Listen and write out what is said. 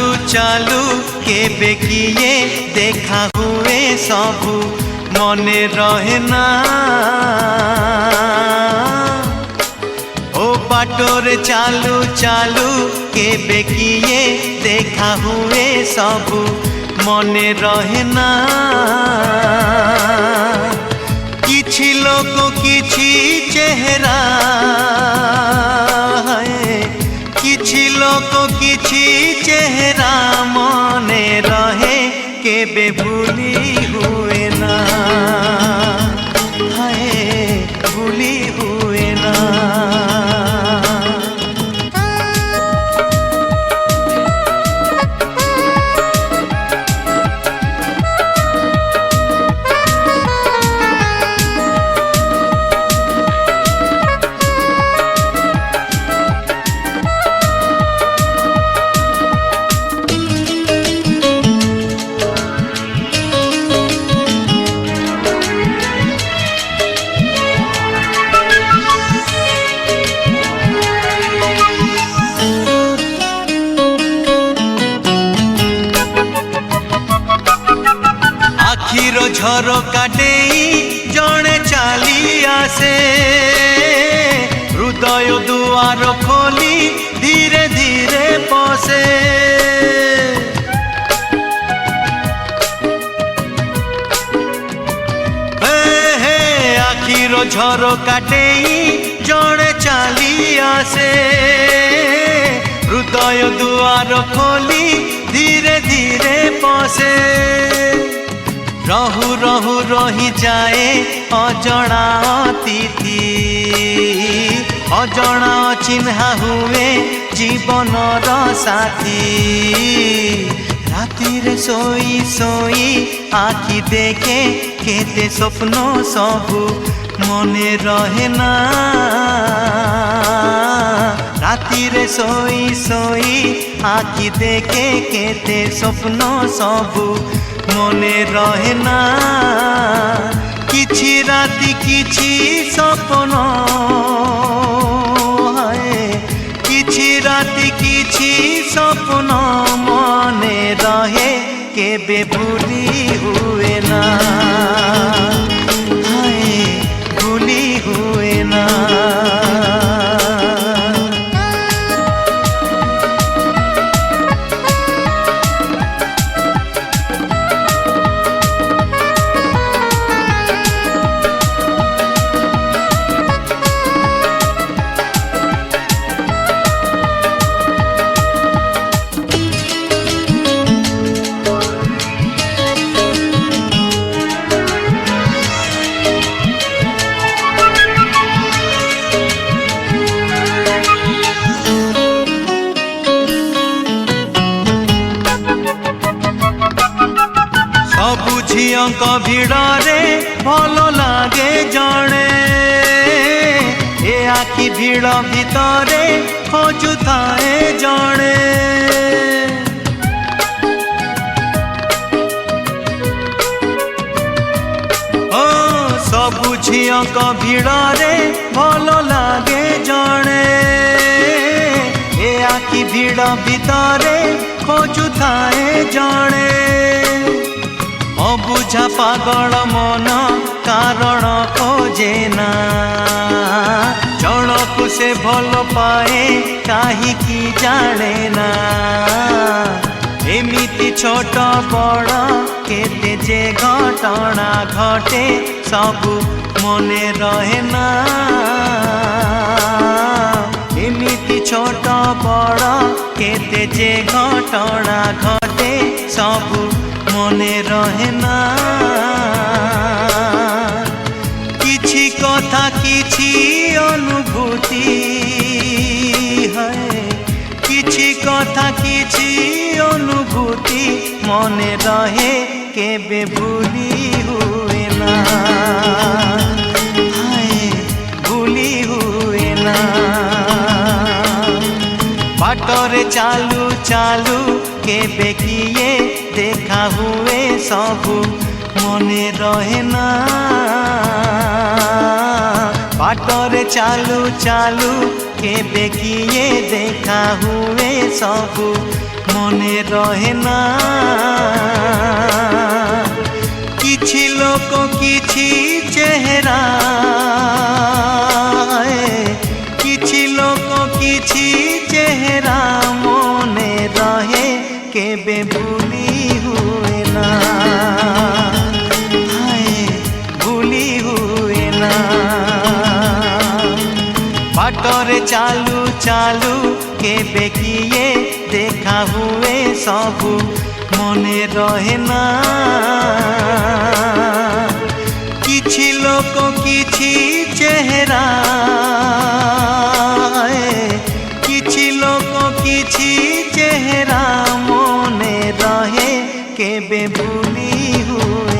चालू चालू केबे किए देखा हुए सबू मने रहे ना। ओ बाटोरे चालू चालू केबे किए देखा हुए सबू मने रहे ना। किछि लोक किछि चेहरा है, किछि लोक किछि चेहरा मने रहे केबे भूली हुए ना। हाय भूली हुए ना। आखिरो झरका डेई जणे चाली आसे, हृदय दुआर खोली धीरे धीरे पसे। हे आखिरो झरका डेई जणे चाली आसे, हृदय दुआर खोली धीरे धीरे पसे। रहु रहु रही जाए अजणा अतिथि, अजणा चिन्हा हुए जीवनर साथी। रातिरे सोई सोई आखि देखे केते स्वप्न सबू मने रहे ना। रातिरे सोई सोई आखि देखे केते स्वप्न सबू मने रहे ना। किछि राति किछि सपन है, किछि राति किछि सपन मने रहे केबे भूली हुए ना। हाय भूली हुए ना। सबु झियंक भिड़े भल लागे जणे, ए आखि भिड़ भितरे खोजुथाए जणे। ओ सबु झियंक भिड़े भल लागे जणे, ए आखि भिड़ भितरे खोजुथाए जणे। अबुझा पागल मन कारण खोजे ना, जणकु से भल पाए काहीकि जाने ना। एमिति छोट बड़ केते जे घटना घटे सबु मने रहे ना। एमिति छोट बड़ केते जे घटना घटे सबु मने रहे ना। किछि कथा किछि अनुभूति है, किछि कथा किछि अनुभूति मने रहे केबे भूली हुए ना। हाय भूली हुए ना। बाटरे चालू चालू केबे किए देखा हुए सबू मने रहे ना। बाटरे चालू चालू केबे किए देखा हुए सबू মনে রহে না। কিছি লোক কিছি চেহারা, কিছি লোক কিছি চেহারা মনে রহে কেবে ভুলি হুয়ে না, ভুলি হুয়ে না। বাটরে চালু চালু কেবে কিয়ে দেখা হুয়ে সবু মনে রহে না। কিছি লোক কিছি চেহারা, কিছি লোক কিছি চেহারা মনে রহে কেবে ভুলি হুয়ে